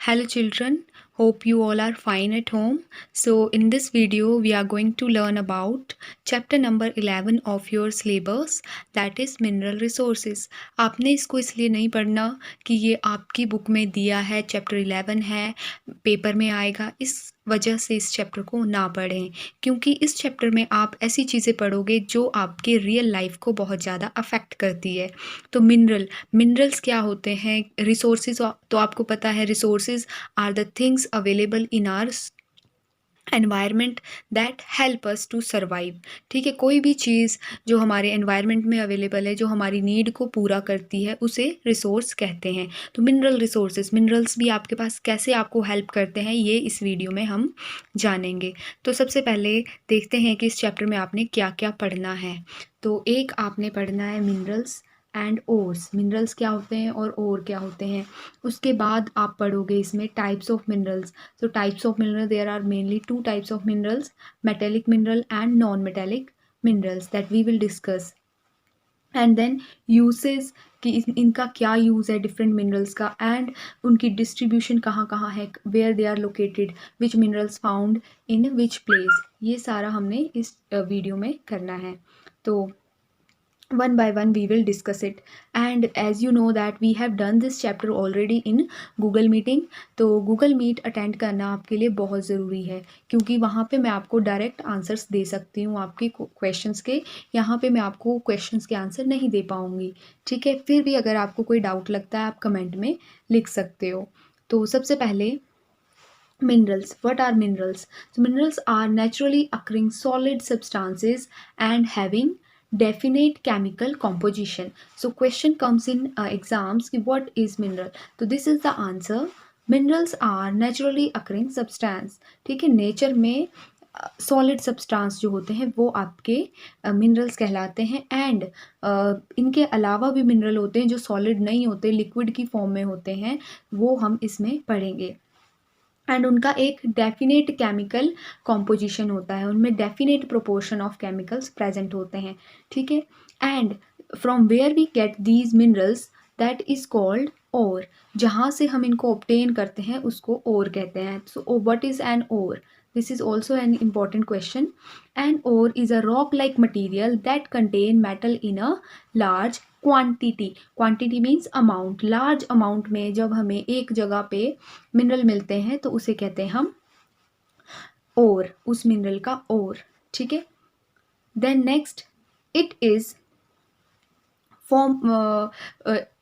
Hello children, hope you all are fine at home. So in this video we are going to learn about chapter number 11 of your syllabus, that is mineral resources. आपने इसको इसलिए नहीं पढ़ना कि ये आपकी book में दिया है, चैप्टर 11 है, पेपर में आएगा, इस वजह से इस चैप्टर को ना पढ़ें, क्योंकि इस चैप्टर में आप ऐसी चीज़ें पढ़ोगे जो आपके रियल लाइफ को बहुत ज़्यादा अफेक्ट करती है। तो मिनरल्स क्या होते हैं, रिसोर्सेज तो आपको पता है, resources are the things available in our environment that help us to survive. ठीक है, कोई भी चीज़ जो हमारे एनवायरनमेंट में अवेलेबल है, जो हमारी नीड को पूरा करती है, उसे रिसोर्स कहते हैं। तो मिनरल रिसोर्सेज, मिनरल्स भी आपके पास कैसे आपको हेल्प करते हैं, ये इस वीडियो में हम जानेंगे। तो सबसे पहले देखते हैं कि इस चैप्टर में आपने क्या क्या पढ़ना है। तो एक आपने पढ़ना है मिनरल्स एंड ओर्स। मिनरल्स क्या होते हैं और ओर क्या होते हैं। उसके बाद आप पढ़ोगे इसमें types of minerals. So types of mineral, there are mainly two types of minerals, metallic mineral and non-metallic minerals, that we will discuss. And then uses कि इनका क्या यूज़ है डिफरेंट मिनरल्स का, एंड उनकी डिस्ट्रीब्यूशन कहाँ कहाँ है, where they are located, which minerals found in which place, ये सारा हमने इस वीडियो में करना है। तो one by one we will discuss it. And as you know that we have done this chapter already in Google Meeting. तो Google Meet attend करना आपके लिए बहुत ज़रूरी है, क्योंकि वहाँ पे मैं आपको डायरेक्ट आंसर्स दे सकती हूँ आपके क्वेश्चंस के। यहाँ पे मैं आपको क्वेश्चंस के आंसर नहीं दे पाऊँगी। ठीक है, फिर भी अगर आपको कोई डाउट लगता है आप कमेंट में लिख सकते हो। तो सबसे पहले minerals. What are minerals? So minerals are naturally occurring solid substances and having definite chemical composition. So question comes in exams ki what is mineral? So this is the answer. Minerals are naturally occurring substance. ठीक है, nature में solid substance जो होते हैं वो आपके minerals कहलाते हैं। एंड इनके अलावा भी मिनरल होते हैं जो सॉलिड नहीं होते, लिक्विड की फॉर्म में होते हैं, वो हम इसमें पढ़ेंगे। एंड उनका एक डेफिनेट केमिकल कॉम्पोजिशन होता है, उनमें definite proportion of chemicals present होते हैं। ठीक है, and from where we get these minerals that is called ore. जहाँ से हम इनको ऑब्टेन करते हैं उसको ओर कहते हैं। So what is an ore? This is also an important question. An ore is a rock-like material that contain metal in a large quantity. Quantity means amount. Large amount में जब हमें एक जगह पे मिनरल मिलते हैं तो उसे कहते हैं हम ओर, उस मिनरल का ओर। ठीक है, then next, it is form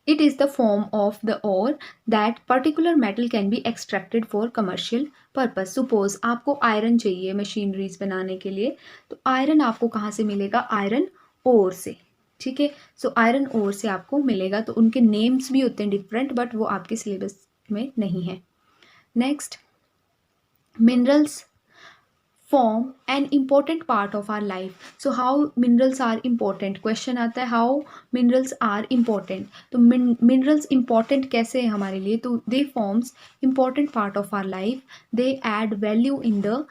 it is the form of the ore that particular metal can be extracted for commercial purpose. Suppose आपको आयरन चाहिए मशीनरीज बनाने के लिए, तो आयरन आपको कहाँ से मिलेगा? आयरन ओर से। ठीक है, सो आयरन ओर से आपको मिलेगा। तो उनके नेम्स भी होते हैं डिफरेंट, बट वो आपके सिलेबस में नहीं है। Next, minerals form an important part of our life. So how minerals are important? Question आता है how minerals are important. तो minerals important कैसे है हमारे लिए? तो they forms important part of our life. They add value in the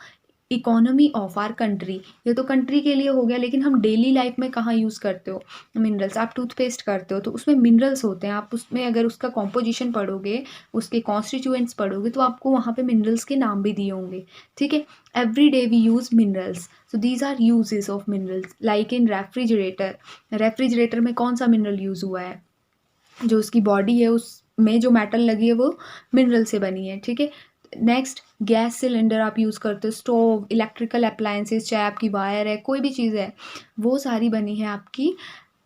economy of our country. ये तो कंट्री के लिए हो गया, लेकिन हम डेली लाइफ में कहाँ यूज़ करते हो मिनरल्स? आप टूथपेस्ट करते हो तो उसमें मिनरल्स होते हैं। आप उसमें अगर उसका कॉम्पोजिशन पढ़ोगे, उसके कॉन्स्टिट्यूएंट्स पढ़ोगे, तो आपको वहाँ पे मिनरल्स के नाम भी दिए होंगे। ठीक है, every day we use minerals, so these are uses of minerals. Like in refrigerator, refrigerator में कौन सा मिनरल यूज़ हुआ है? जो उसकी बॉडी है उसमें जो मेटल लगी है वो मिनरल से बनी है। ठीक है, नेक्स्ट, गैस सिलेंडर आप यूज़ करते हो, स्टोव, इलेक्ट्रिकल अप्लायंसेस, चाहे आपकी वायर है, कोई भी चीज़ है, वो सारी बनी है आपकी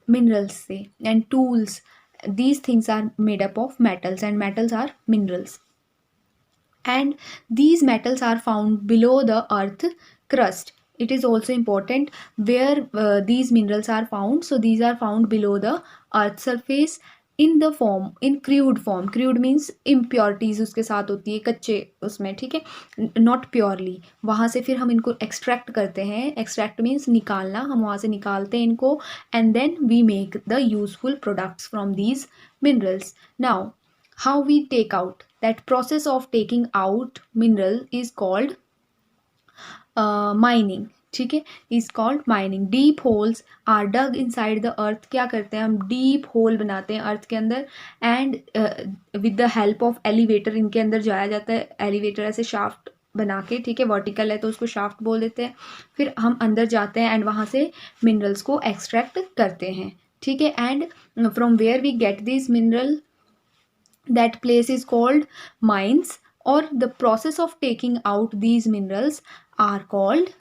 मिनरल्स से। And tools, these things are made up of metals and metals are minerals. And these metals are found below the earth crust. It is also important where these minerals are found. So these are found below the earth surface in the form, in crude form. Crude means impurities उसके साथ होती है, कच्चे उसमें। ठीक है, not purely। वहाँ से फिर हम इनको extract करते हैं। extract means निकालना, हम वहाँ से निकालते हैं इनको, and then we make the useful products from these minerals. Now how we take out, that process of taking out mineral is called mining. ठीक है, is called mining. Deep holes are dug inside the earth. क्या करते हैं हम, deep whole बनाते हैं अर्थ के अंदर, and with the help of elevator इनके अंदर जाया जाता है. एलिवेटर ऐसे शाफ्ट बना के, ठीक है, वर्टिकल है तो उसको शाफ्ट बोल देते हैं. फिर हम अंदर जाते हैं एंड वहाँ से मिनरल्स को एक्सट्रैक्ट करते हैं. ठीक है, and from where we get this mineral, that place is called mines, or the process of taking out these minerals are called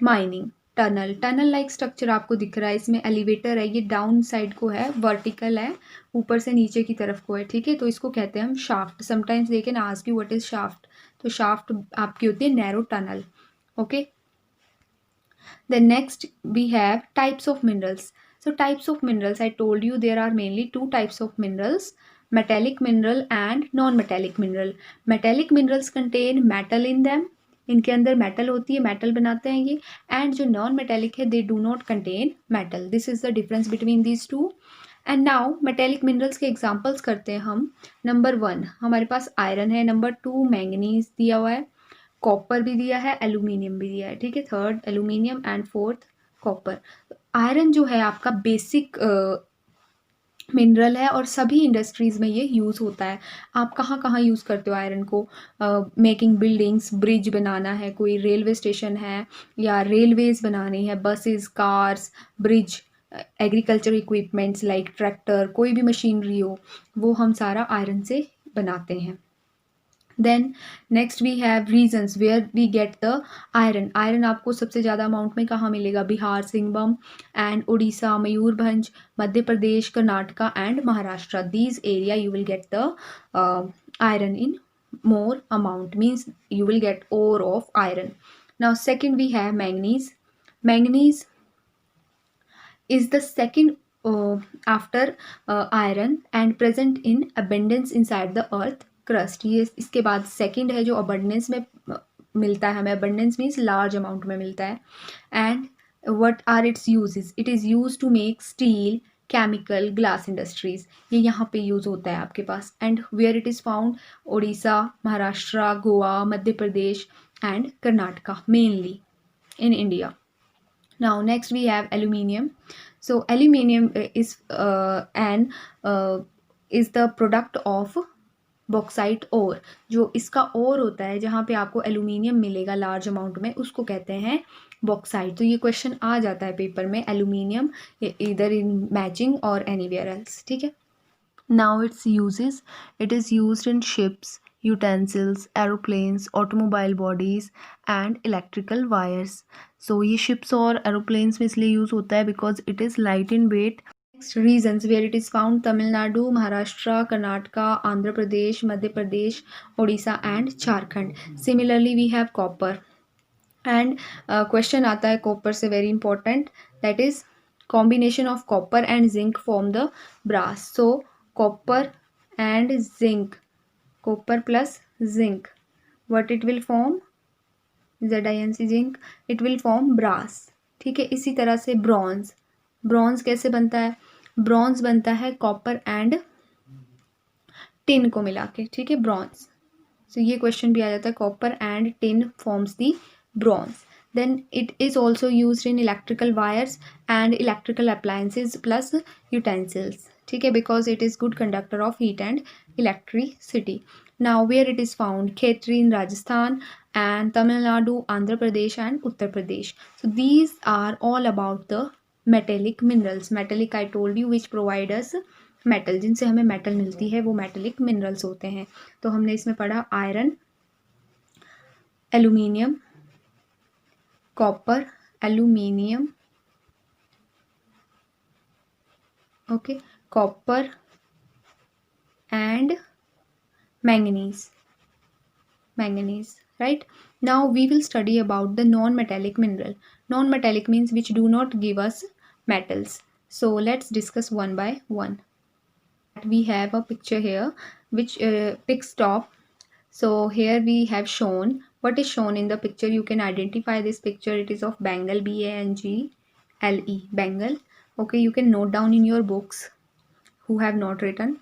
mining. Tunnel like structure आपको दिख रहा है, इसमें एलिवेटर है, ये डाउन साइड को है, वर्टिकल है, ऊपर से नीचे की तरफ को है. ठीक है, तो इसको कहते हैं हम shaft. Sometimes they can ask you what is shaft, तो शाफ्ट आपकी होती है narrow tunnel. Okay, then next we have types of minerals. So types of minerals, I told you there are mainly two types of minerals, metallic mineral and non-metallic mineral. Metallic minerals contain metal in them, इनके अंदर metal होती है, metal बनाते हैं ये. And जो non metallic है, they do not contain metal. This is the difference between these two. And now metallic minerals के एग्जांपल्स करते हैं हम. नंबर 1 हमारे पास आयरन है, नंबर 2 मैंगनीज दिया हुआ है, कॉपर भी दिया है, एल्यूमिनियम भी दिया है. ठीक है, third aluminium and fourth copper. Iron जो है आपका बेसिक मिनरल है और सभी इंडस्ट्रीज़ में ये यूज़ होता है. आप कहाँ कहाँ यूज़ करते हो आयरन को? मेकिंग बिल्डिंग्स, ब्रिज बनाना है, कोई रेलवे स्टेशन है या रेलवेज़ बनानी है, buses, cars, bridge, agriculture equipments like tractor, कोई भी मशीनरी हो, वो हम सारा आयरन से बनाते हैं. Then next we have regions where we get the iron. Iron आपको सबसे ज़्यादा अमाउंट में कहाँ मिलेगा? Bihar, Singhbhum and Orissa, Mayurbhanj, Madhya Pradesh, Karnataka and Maharashtra. These area you will get the iron in more amount, means you will get ore of iron. Now second we have manganese. Manganese is the second after iron and present in abundance inside the earth crust. ये इसके बाद second है जो abundance में मिलता है हमें. abundance means large amount में मिलता है. and what are its uses? It is used to make steel, chemical, glass industries. ये यहाँ पे यूज़ होता है आपके पास. and where it is found? Orissa, Maharashtra, Goa, Madhya Pradesh and Karnataka mainly in India. Now next we have aluminium. So aluminium is the product of bauxite ore. जो इसका ओर होता है जहाँ पे आपको एल्यूमिनियम मिलेगा लार्ज अमाउंट में, उसको कहते हैं बॉक्साइट. तो ये क्वेश्चन आ जाता है पेपर में, एल्यूमिनियम इधर इन मैचिंग और एनीवेयर एल्स. ठीक है, now it's uses. It is used in ships, utensils, aeroplanes, automobile bodies and electrical wires. So ये शिप्स और एरोप्लेन्स में इसलिए यूज़ होता है because it is light in weight. Reasons where it is found: Tamil Nadu, Maharashtra, Karnataka, Andhra Pradesh, Madhya Pradesh, Odisha and Jharkhand. Similarly we have copper. And question आता है copper से, very important, that is combination of copper and zinc form the brass. So copper and zinc, copper plus zinc, what it will form? ZinC, zinc, it will form brass. ठीक है, इसी तरह से bronze. Bronze कैसे बनता है? Bronze बनता है कॉपर एंड टिन को मिला के. ठीक है, ब्रॉन्ज. सो ये क्वेश्चन भी आ जाता है, copper and tin forms the bronze. Then it is also used in electrical wires and electrical appliances plus utensils. ठीक है, because it is good conductor of heat and electricity. Now where it is found? Khetri in Rajasthan and Tamil Nadu, Andhra Pradesh and Uttar Pradesh. So these are all about the metallic minerals. Metallic I told you which provide us metal, जिनसे हमें metal मिलती है वो metallic minerals होते हैं. तो हमने इसमें पढ़ा iron, aluminium, copper, aluminium, okay, copper and manganese. Right? Now we will study about the non-metallic mineral. Non-metallic means which do not give us metals. So let's discuss one by one. We have a picture here which picks top. So here we have shown what is shown in the picture. You can identify this picture. It is of bangle, BANGLE, bangle. Okay, you can note down in your books who have not written.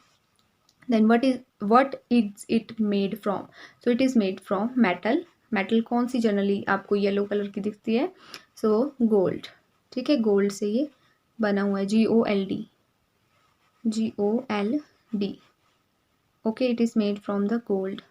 Then what is it made from? So it is made from metal. Metal कौन see generally आपको yellow colour की दिखती है? So gold, ठीक है, gold से ये बना हुआ है, GOLD, GOLD, okay, it is made from the gold.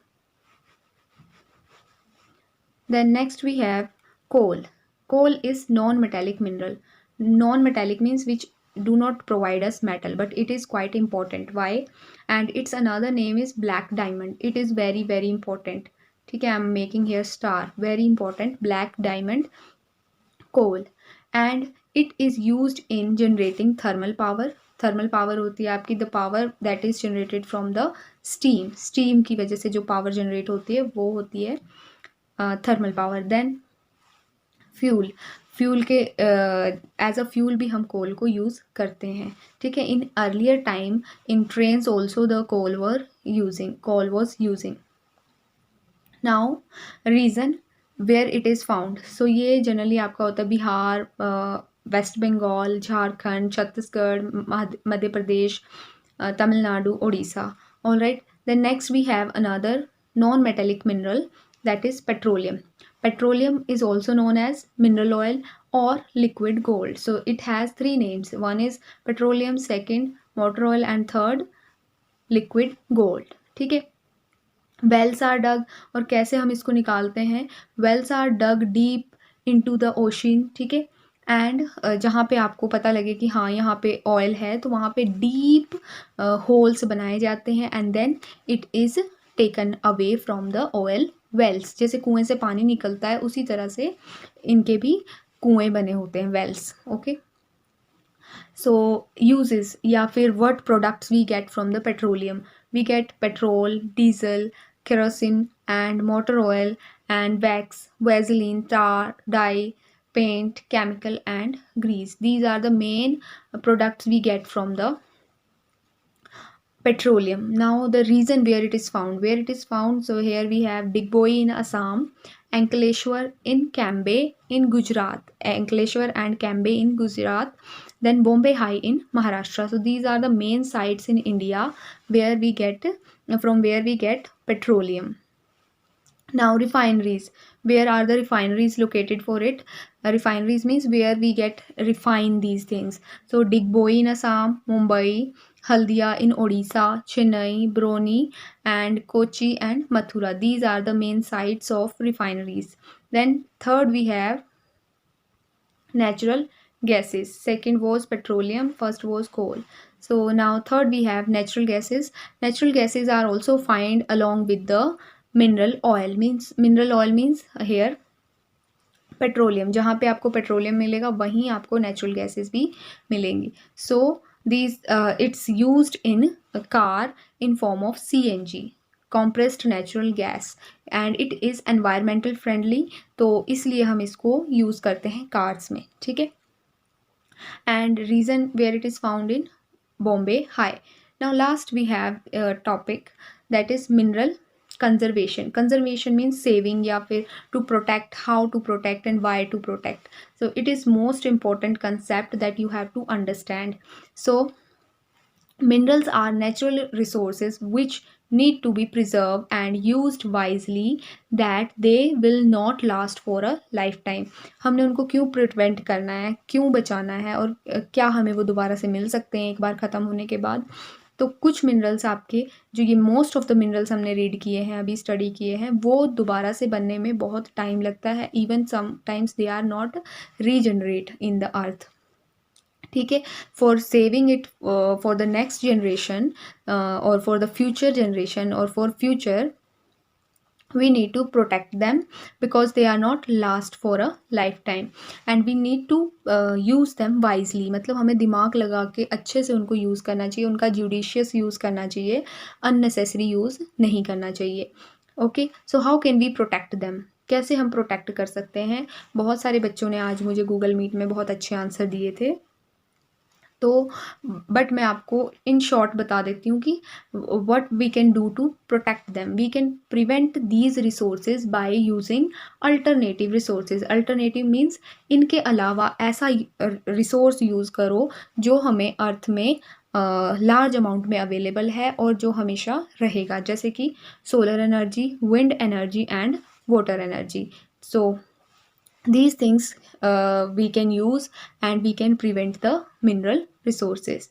Then next we have coal. Coal is non-metallic mineral. Non-metallic means which do not provide us metal, but it is quite important. Why? And its another name is black diamond. It is very very important. ठीक है, I am making here star. Very important, black diamond, coal. And it is used in generating thermal power. Thermal power होती है आपकी the power that is generated from the steam. Steam की वजह से जो power generate होती है वो होती है thermal power. Then fuel, fuel के एज अ फ्यूल भी हम कोल को यूज़ करते हैं. ठीक है, in earlier time in trains also the coal was using. Now reason where it is found. So ये जनरली आपका होता है Bihar, West Bengal, Jharkhand, Chhattisgarh, Madhya Pradesh, Tamil Nadu, Orissa. All right. Then next we have another non metallic mineral, that is petroleum. Petroleum is also known as mineral oil or liquid gold. So it has three names. One is petroleum, second motor oil, and third liquid gold. ठीक है. Wells are dug, और कैसे हम इसको निकालते हैं. Wells are dug deep into the ocean. ठीक है. एंड जहाँ पे आपको पता लगे कि हाँ यहाँ पे ऑयल है तो वहाँ पे डीप होल्स बनाए जाते हैं and then it is taken away from the oil wells. जैसे कुएं से पानी निकलता है उसी तरह से इनके भी कुएं बने होते हैं, वेल्स. ओके. सो यूजेस या फिर what products we get from the petroleum. We get petrol, diesel, kerosene and motor oil and wax, Vaseline, tar, dye, paint, chemical and grease. These are the main products we get from the petroleum. Now the reason where it is found, so here we have Digboi in Assam, Ankleshwar in Cambay in Gujarat, Ankleshwar and Cambay in Gujarat, then Bombay High in Maharashtra. So these are the main sites in India where we get petroleum. Now refineries, where are the refineries located for it? Refineries means where we get refine these things. So Digboi in Assam, Mumbai, Haldia in Odisha, Chennai, Broni and Kochi and Mathura. These are the main sites of refineries. Then third we have natural gases. Second was petroleum, first was coal. So now third we have natural gases. Natural gases are also found along with the mineral oil means here petroleum. जहाँ पे आपको petroleum मिलेगा वहीं आपको natural gases भी मिलेंगी. So this it's used in car in form of CNG, compressed natural gas, and it is environmental friendly. तो इसलिए हम इसको यूज़ करते हैं कार्स में. ठीक है. And reason where it is found in Bombay High. Now last we have a topic that is mineral conservation. Conservation means saving या फिर to protect, how to protect and why to protect. So it is most important concept that you have to understand. So minerals are natural resources which need to be preserved and used wisely, that they will not last for a lifetime. हमने उनको क्यों prevent करना है, क्यों बचाना है, और क्या हमें वो दोबारा से मिल सकते हैं एक बार ख़त्म होने के बाद. तो कुछ मिनरल्स आपके जो ये मोस्ट ऑफ द मिनरल्स हमने रीड किए हैं, अभी स्टडी किए हैं, वो दोबारा से बनने में बहुत टाइम लगता है. Even sometimes they are not regenerate in the earth. ठीक है. For saving it for the next generation और फॉर द फ्यूचर जनरेशन और for future we need to protect them because they are not last for a lifetime, and we need to use them wisely. मतलब हमें दिमाग लगा के अच्छे से उनको यूज़ करना चाहिए, उनका judicious यूज़ करना चाहिए, unnecessary यूज़ नहीं करना चाहिए. Okay. So how can we protect them, कैसे हम प्रोटेक्ट कर सकते हैं. बहुत सारे बच्चों ने आज मुझे गूगल मीट में बहुत अच्छे आंसर दिए थे. तो बट मैं आपको इन शॉर्ट बता देती हूँ कि what we can do to protect them. We can prevent these resources by using alternative resources. Alternative means इनके अलावा ऐसा रिसोर्स यूज़ करो जो हमें अर्थ में लार्ज अमाउंट में अवेलेबल है और जो हमेशा रहेगा, जैसे कि solar energy, wind energy and water energy. So these things we can use and we can prevent the mineral resources.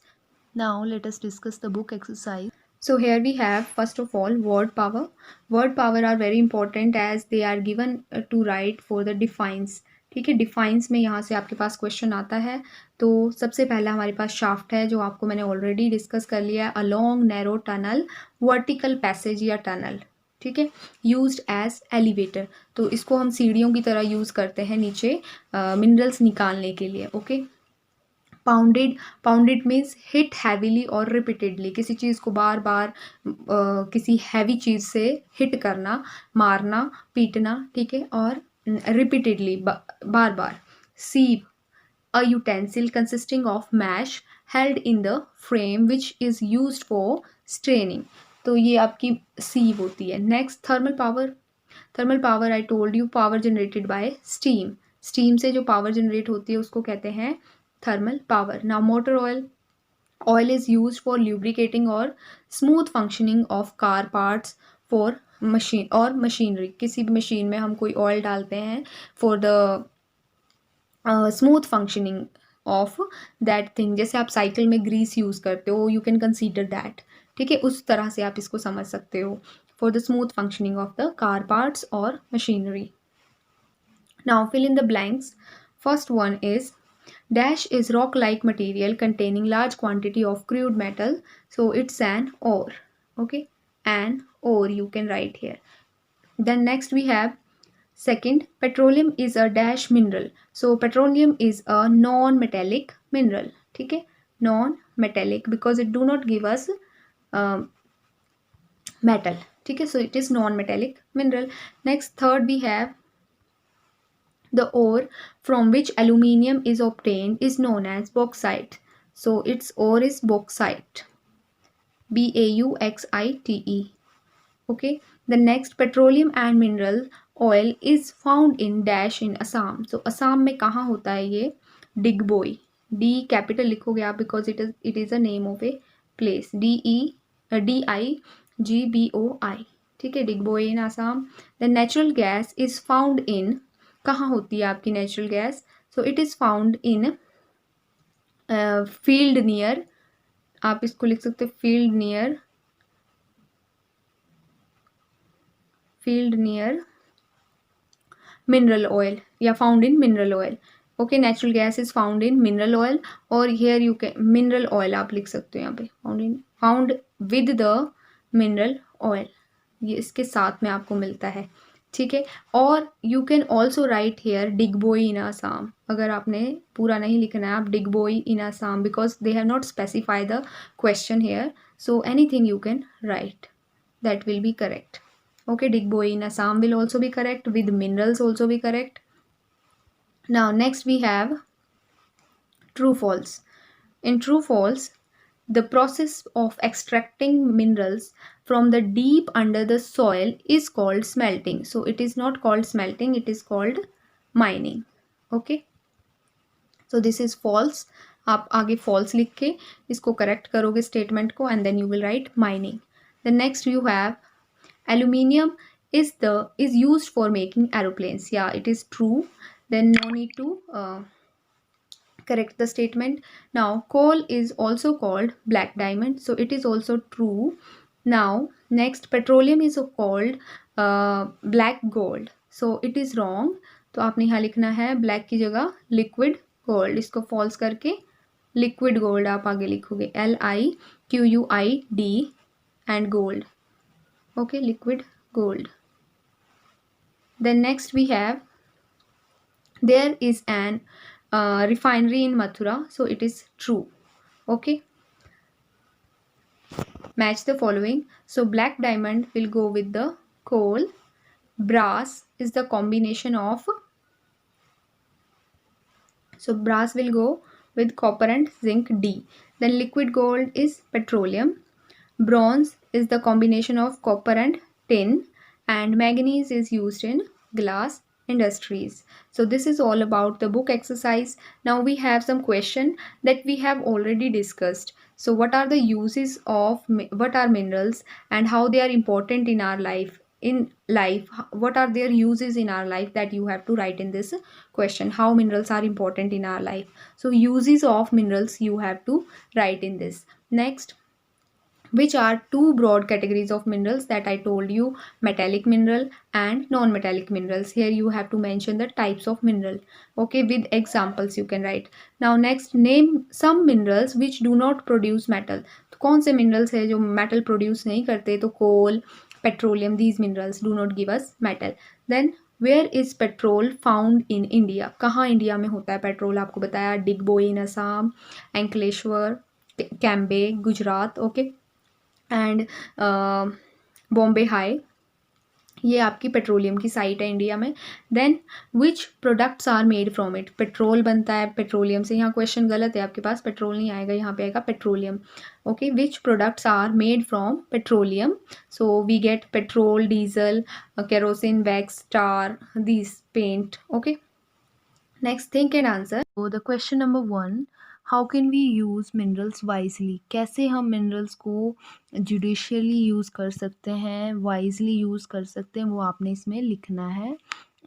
Now let us discuss the book exercise. So here we have first of all word power. Word power are very important as they are given to write for the defines. ठीक है, defines में यहाँ से आपके पास question आता है. तो सबसे पहला हमारे पास शाफ्ट है जो आपको मैंने ऑलरेडी डिस्कस कर लिया है. A long narrow tunnel, vertical passage या टनल. ठीक है, यूज्ड एज एलिवेटर. तो इसको हम सीढ़ियों की तरह यूज़ करते हैं नीचे मिनरल्स निकालने के लिए. Okay. Pounded means hit heavily और रिपीटेडली. किसी चीज़ को बार बार किसी हैवी चीज़ से हिट करना, मारना, पीटना. ठीक है, और रिपीटेडली बार बार. Sieve, a utensil consisting of mash held in the frame which is used for straining. तो ये आपकी सीव होती है. Next thermal power. Thermal power I told you power generated by steam. Steam से जो पावर जनरेट होती है उसको कहते हैं thermal power. Now motor oil. Oil is use for lubricating और smooth functioning of car parts for machine और machinery. किसी भी मशीन में हम कोई ऑयल डालते हैं for the smooth functioning of that thing. जैसे आप साइकिल में ग्रीस यूज़ करते हो, यू कैन कंसीडर दैट. ठीक है, उस तरह से आप इसको समझ सकते हो. For the smooth functioning of the car parts और machinery. Now fill in the blanks. First one is dash is rock like material containing large quantity of crude metal, so it's an ore. Okay, an ore you can write here. Then next we have second, petroleum is a dash mineral. So petroleum is a non-metallic mineral. ठीक है, non-metallic because it do not give us metal. ठीक है, so it is non-metallic mineral. Next third we have the ore from which aluminium is obtained is known as bauxite. So its ore is bauxite. Bauxite. Okay. The next, petroleum and mineral oil is found in dash in Assam. So Assam में कहाँ होता है ये? Digboi. D capital लिखोगे आप because it is a name of a place. DIGBOI. ठीक है, Digboi in Assam. The natural gas is found in, कहाँ होती है आपकी natural gas? So it is found in field near. आप इसको लिख सकते हो फील्ड नियर मिनरल ऑयल या found in mineral oil. Okay, natural gas is found in mineral oil और here you can mineral oil आप लिख सकते हो यहाँ पे. Found with the mineral oil, ये इसके साथ में आपको मिलता है. ठीक है, और you can also write here Digboi in Assam. अगर आपने पूरा नहीं लिखना है, आप Digboi in Assam because they have not specify the question here. So anything you can write, that will be correct. Okay, Digboi in Assam will also be correct, with minerals also be correct. Now next we have true false. In true false, the process of extracting minerals from the deep under the soil is called smelting. So it is not called smelting, it is called mining. Okay, so this is false. आप आगे false लिख के इसको correct करोगे statement को and then you will write mining. The next you have aluminium is used for making aeroplanes. Yeah, it is true. Then no need to correct the statement. Now coal is also called black diamond, so it is also true. Now next, petroleum is called black gold, so it is wrong. तो आपने यहाँ लिखना है black की जगह liquid gold. इसको false करके liquid gold आप आगे लिखोगे LIQUID and gold. Okay, liquid gold. Then next we have, there is an refinery in Mathura, so it is true. Okay, match the following. So black diamond will go with the coal. Brass is the combination of, so brass will go with copper and zinc, D. Then liquid gold is petroleum. Bronze is the combination of copper and tin, and manganese is used in glass industries. So this is all about the book exercise. Now we have some question that we have already discussed. So what are the uses of what are minerals and how they are important in our life? in life, what are their uses in our life, that you have to write in this question. How minerals are important in our life, so uses of minerals you have to write in this. Next, which are two broad categories of minerals that I told you, metallic mineral and non-metallic minerals. Here you have to mention the types of mineral. Okay, with examples you can write. Now next, name some minerals which do not produce metal. तो कौन से minerals है जो metal produce नहीं करते? तो coal, petroleum, these minerals do not give us metal. Then where is petrol found in India? कहाँ India में होता है पेट्रोल? आपको बताया, Digboi in Assam, Ankleshwar, Cambay Gujarat, okay, and Bombay High, ये आपकी पेट्रोलियम की साइट है इंडिया में. Then which products are made from it, petrol बनता है पेट्रोलियम से. यहाँ क्वेश्चन गलत है आपके पास, पेट्रोल नहीं आएगा, यहाँ पे आएगा petroleum. Okay, which products are made from petroleum, so we get petrol, diesel, kerosene, wax, tar, this paint. Okay, next think and answer. तो the question number 1, how can we use minerals wisely, कैसे हम minerals को judicially use कर सकते हैं, wisely use कर सकते हैं, वो आपने इसमें लिखना है.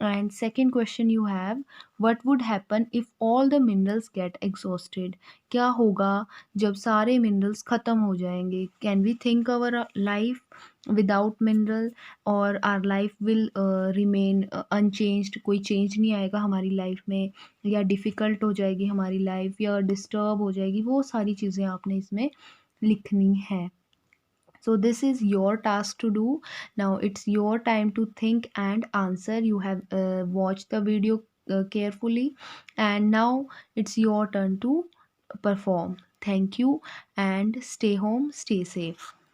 And second question you have, what would happen if all the minerals get exhausted, क्या होगा जब सारे मिनरल्स ख़त्म हो जाएंगे. Can we think our life without mineral, और our life will remain unchanged, कोई चेंज नहीं आएगा हमारी लाइफ में, या डिफ़िकल्ट हो जाएगी हमारी लाइफ, या डिस्टर्ब हो जाएगी. वो सारी चीज़ें आपने इसमें लिखनी है. So this is your task to do. Now it's your time to think and answer. You have watched the video carefully, and now it's your turn to perform. Thank you, and stay home, stay safe.